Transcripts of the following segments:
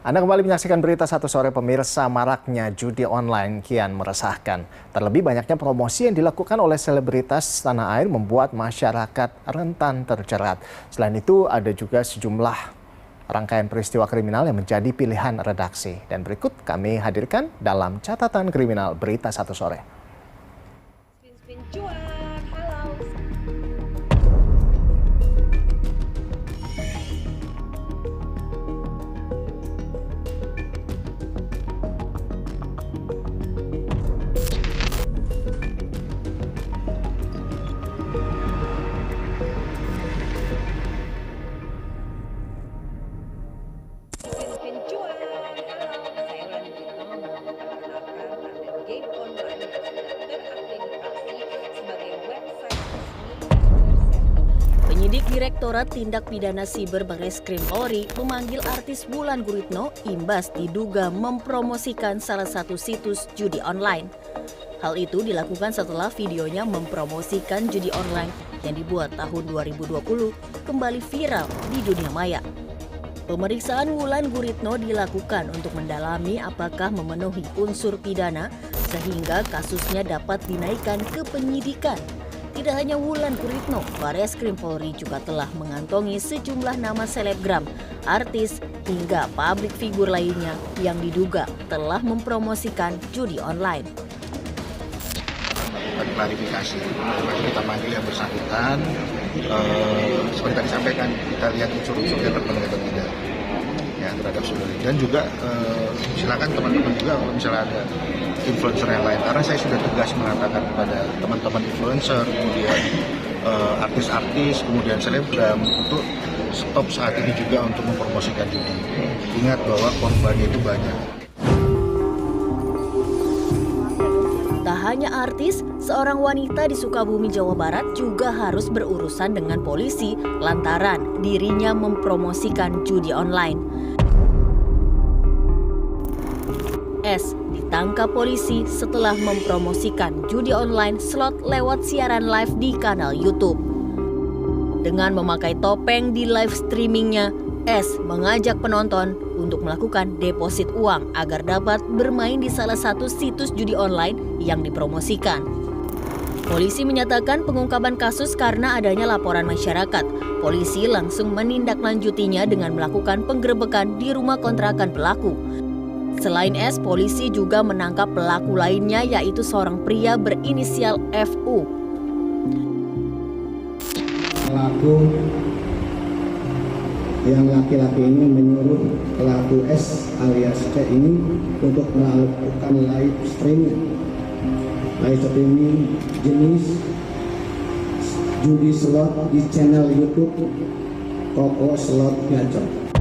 Anda kembali menyaksikan berita Satu Sore. Pemirsa, maraknya judi online kian meresahkan. Terlebih banyaknya promosi yang dilakukan oleh selebritas tanah air membuat masyarakat rentan terjerat. Selain itu ada juga sejumlah rangkaian peristiwa kriminal yang menjadi pilihan redaksi. Dan berikut kami hadirkan dalam catatan kriminal berita Satu Sore. Penyidik Direktorat Tindak Pidana Siber Barreskrim Polri memanggil artis Wulan Guritno imbas diduga mempromosikan salah satu situs judi online. Hal itu dilakukan setelah videonya mempromosikan judi online yang dibuat tahun 2020 kembali viral di dunia maya. Pemeriksaan Wulan Guritno dilakukan untuk mendalami apakah memenuhi unsur pidana sehingga kasusnya dapat dinaikkan ke penyidikan. Tidak hanya Wulan Guritno, Barreskrim Polri juga telah mengantongi sejumlah nama selebgram, artis, hingga publik figur lainnya yang diduga telah mempromosikan judi online. Klarifikasi, kita manggil yang bersangkutan, seperti tadi sampaikan, kita lihat unsur-unsurnya terpenuhi atau tidak ya, terhadap saudara. Dan juga silakan teman-teman juga kalau misalnya ada influencer yang lain, karena saya sudah tegas mengatakan kepada teman-teman influencer, kemudian artis-artis, kemudian selebgram untuk stop saat ini juga untuk mempromosikan judi. Ingat bahwa korbannya itu banyak. Tak hanya artis, seorang wanita di Sukabumi, Jawa Barat juga harus berurusan dengan polisi lantaran dirinya mempromosikan judi online. S ditangkap polisi setelah mempromosikan judi online slot lewat siaran live di kanal YouTube. Dengan memakai topeng di live streamingnya, S mengajak penonton untuk melakukan deposit uang agar dapat bermain di salah satu situs judi online yang dipromosikan. Polisi menyatakan pengungkapan kasus karena adanya laporan masyarakat. Polisi langsung menindaklanjutinya dengan melakukan penggerebekan di rumah kontrakan pelaku. Selain S, polisi juga menangkap pelaku lainnya yaitu seorang pria berinisial FU. Pelaku yang laki-laki ini menyuruh pelaku S alias C ini untuk melakukan live streaming jenis judi slot di channel YouTube Koko Slot Gacor.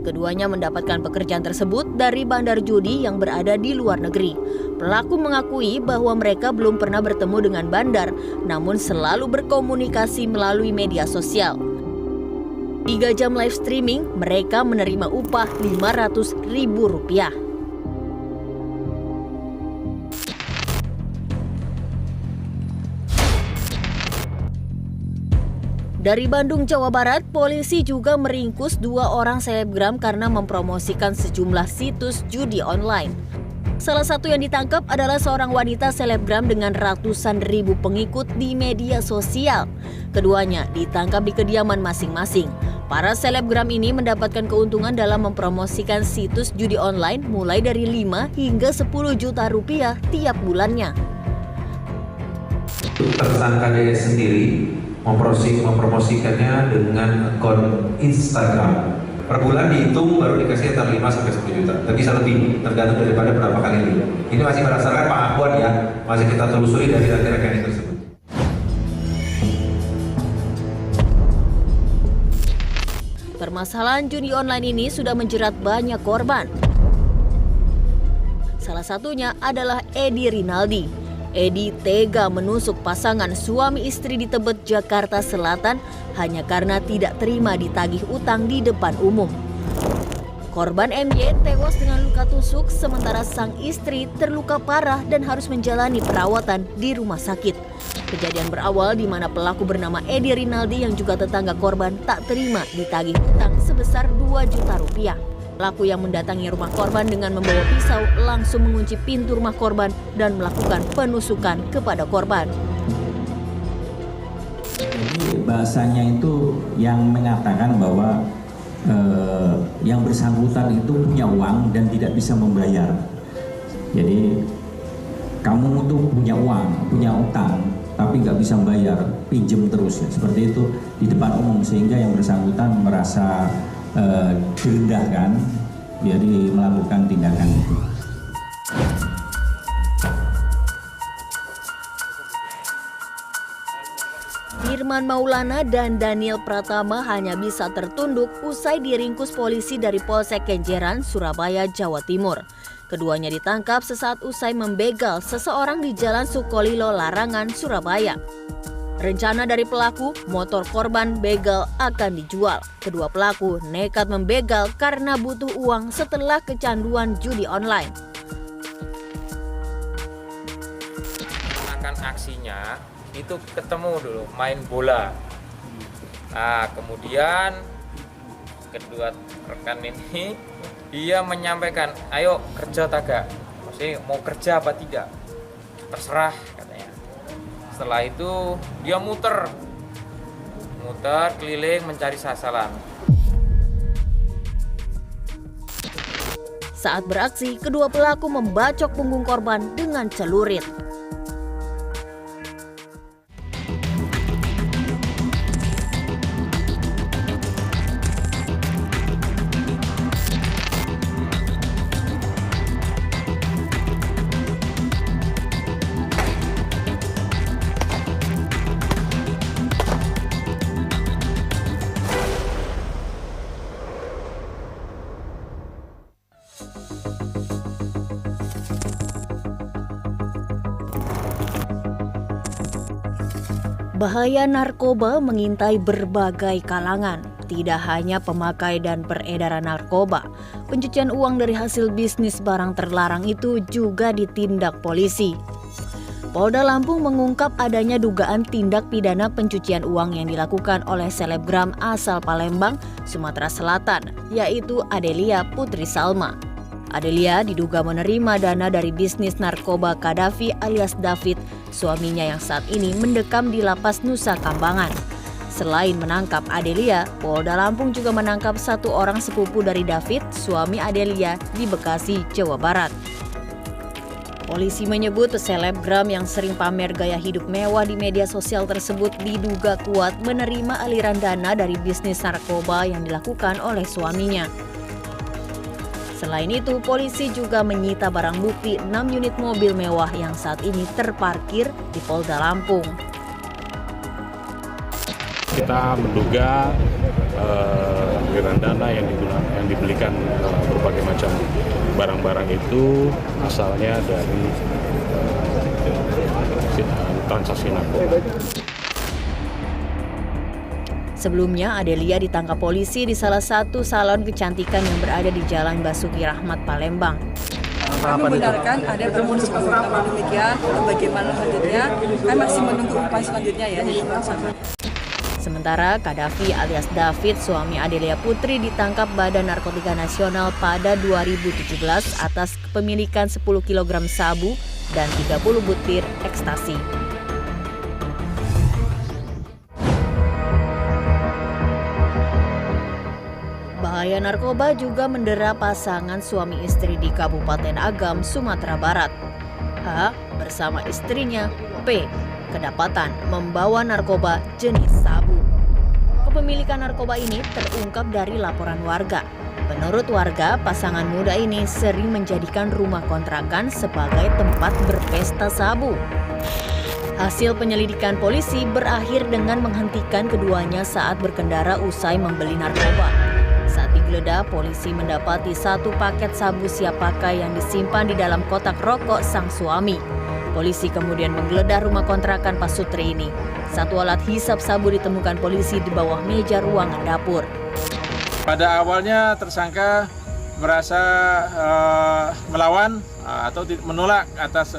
Keduanya mendapatkan pekerjaan tersebut dari bandar judi yang berada di luar negeri. Pelaku mengakui bahwa mereka belum pernah bertemu dengan bandar, namun selalu berkomunikasi melalui media sosial. 3 jam live streaming, mereka menerima upah Rp500.000. Dari Bandung, Jawa Barat, polisi juga meringkus 2 orang selebgram karena mempromosikan sejumlah situs judi online. Salah satu yang ditangkap adalah seorang wanita selebgram dengan ratusan ribu pengikut di media sosial. Keduanya ditangkap di kediaman masing-masing. Para selebgram ini mendapatkan keuntungan dalam mempromosikan situs judi online mulai dari 5 hingga 10 juta rupiah tiap bulannya. Tersangka DS sendiri mempromosikannya dengan akun Instagram. Per bulan dihitung baru dikasih antara 5 sampai 10 juta. Dan bisa lebih, tergantung daripada berapa kali lihat. Ini masih berdasarkan pengakuan ya, masih kita telusuri dari rekening tersebut. Permasalahan judi online ini sudah menjerat banyak korban. Salah satunya adalah Edi Rinaldi. Edi tega menusuk pasangan suami istri di Tebet, Jakarta Selatan hanya karena tidak terima ditagih utang di depan umum. Korban MY tewas dengan luka tusuk, sementara sang istri terluka parah dan harus menjalani perawatan di rumah sakit. Kejadian berawal di mana pelaku bernama Edi Rinaldi yang juga tetangga korban tak terima ditagih hutang sebesar 2 juta rupiah. Pelaku yang mendatangi rumah korban dengan membawa pisau langsung mengunci pintu rumah korban dan melakukan penusukan kepada korban. Jadi bahasanya itu yang mengatakan bahwa yang bersangkutan itu punya uang dan tidak bisa membayar. Jadi kamu tuh punya uang, punya utang, tapi nggak bisa membayar, pinjem terus ya. Seperti itu di depan umum sehingga yang bersangkutan merasa direndahkan, jadi melakukan tindakan itu. Firman Maulana dan Daniel Pratama hanya bisa tertunduk usai diringkus polisi dari Polsek Kenjeran, Surabaya, Jawa Timur. Keduanya ditangkap sesaat usai membegal seseorang di Jalan Sukolilo, Larangan, Surabaya. Rencana dari pelaku, motor korban begal akan dijual. Kedua pelaku nekat membegal karena butuh uang setelah kecanduan judi online. Akan aksinya itu ketemu dulu main bola. Nah, kemudian kedua rekan ini dia menyampaikan, ayo kerja tagak, maksudnya mau kerja apa tidak, terserah katanya. Setelah itu dia muter keliling mencari sasaran. Saat beraksi, kedua pelaku membacok punggung korban dengan celurit. Bahaya narkoba mengintai berbagai kalangan, tidak hanya pemakai dan peredaran narkoba. Pencucian uang dari hasil bisnis barang terlarang itu juga ditindak polisi. Polda Lampung mengungkap adanya dugaan tindak pidana pencucian uang yang dilakukan oleh selebgram asal Palembang, Sumatera Selatan, yaitu Adelia Putri Salma. Adelia diduga menerima dana dari bisnis narkoba Kadafi alias David, suaminya yang saat ini mendekam di lapas Nusa Kambangan. Selain menangkap Adelia, Polda Lampung juga menangkap satu orang sepupu dari David, suami Adelia, di Bekasi, Jawa Barat. Polisi menyebut selebgram yang sering pamer gaya hidup mewah di media sosial tersebut diduga kuat menerima aliran dana dari bisnis narkoba yang dilakukan oleh suaminya. Selain itu, polisi juga menyita barang bukti 6 unit mobil mewah yang saat ini terparkir di Polda Lampung. Kita menduga aliran dana yang dibelikan berbagai macam barang-barang itu asalnya dari transaksi narkoba. Sebelumnya, Adelia ditangkap polisi di salah satu salon kecantikan yang berada di Jalan Basuki Rahmat, Palembang. Kami membenarkan ada bermodus perbuatan demikian. Bagaimana selanjutnya? Kami masih menunggu upaya selanjutnya ya. Sementara Kadafi alias David, suami Adelia Putri, ditangkap Badan Narkotika Nasional pada 2017 atas kepemilikan 10 kg sabu dan 30 butir ekstasi. Bahaya narkoba juga mendera pasangan suami istri di Kabupaten Agam, Sumatera Barat. H bersama istrinya P kedapatan membawa narkoba jenis sabu. Kepemilikan narkoba ini terungkap dari laporan warga. Menurut warga, pasangan muda ini sering menjadikan rumah kontrakan sebagai tempat berpesta sabu. Hasil penyelidikan polisi berakhir dengan menghentikan keduanya saat berkendara usai membeli narkoba. Saat digeledah, polisi mendapati 1 paket sabu siap pakai yang disimpan di dalam kotak rokok sang suami. Polisi kemudian menggeledah rumah kontrakan Pak Sutri ini. 1 alat hisap sabu ditemukan polisi di bawah meja ruangan dapur. Pada awalnya tersangka merasa melawan atau menolak atas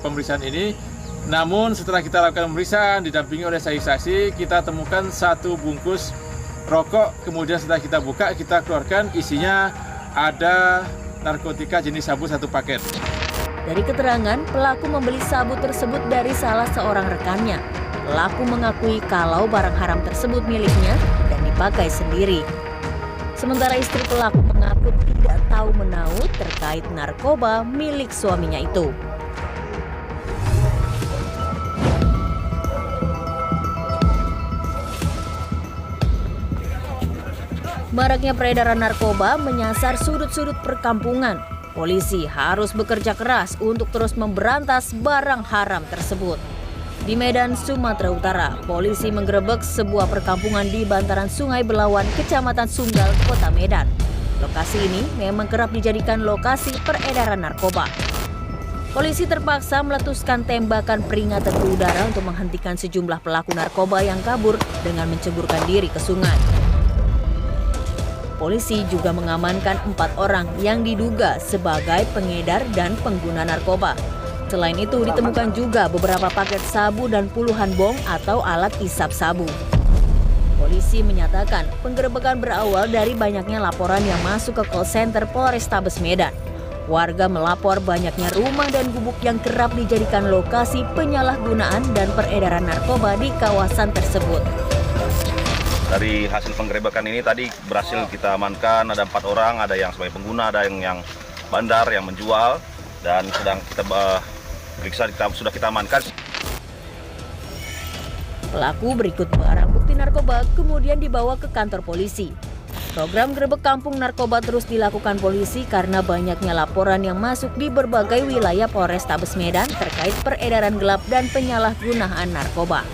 pemeriksaan ini. Namun setelah kita lakukan pemeriksaan didampingi oleh saksi-saksi, kita temukan 1 bungkus rokok. Kemudian setelah kita buka, kita keluarkan isinya ada narkotika jenis sabu 1 paket. Dari keterangan, pelaku membeli sabu tersebut dari salah seorang rekannya. Pelaku mengakui kalau barang haram tersebut miliknya dan dipakai sendiri. Sementara istri pelaku mengaku tidak tahu menahu terkait narkoba milik suaminya itu. Maraknya peredaran narkoba menyasar sudut-sudut perkampungan. Polisi harus bekerja keras untuk terus memberantas barang haram tersebut. Di Medan, Sumatera Utara, polisi menggerebek sebuah perkampungan di bantaran Sungai Belawan, Kecamatan Sunggal, Kota Medan. Lokasi ini memang kerap dijadikan lokasi peredaran narkoba. Polisi terpaksa meletuskan tembakan peringatan ke udara untuk menghentikan sejumlah pelaku narkoba yang kabur dengan menceburkan diri ke sungai. Polisi juga mengamankan 4 orang yang diduga sebagai pengedar dan pengguna narkoba. Selain itu, ditemukan juga beberapa paket sabu dan puluhan bong atau alat isap sabu. Polisi menyatakan penggerebekan berawal dari banyaknya laporan yang masuk ke call center Polrestabes Medan. Warga melapor banyaknya rumah dan gubuk yang kerap dijadikan lokasi penyalahgunaan dan peredaran narkoba di kawasan tersebut. Dari hasil penggerebekan ini tadi berhasil kita amankan, ada 4 orang, ada yang sebagai pengguna, ada yang bandar, yang menjual, dan sedang kita periksa, sudah kita amankan. Pelaku berikut barang bukti narkoba kemudian dibawa ke kantor polisi. Program gerebek kampung narkoba terus dilakukan polisi karena banyaknya laporan yang masuk di berbagai wilayah Polrestabes Medan terkait peredaran gelap dan penyalahgunaan narkoba.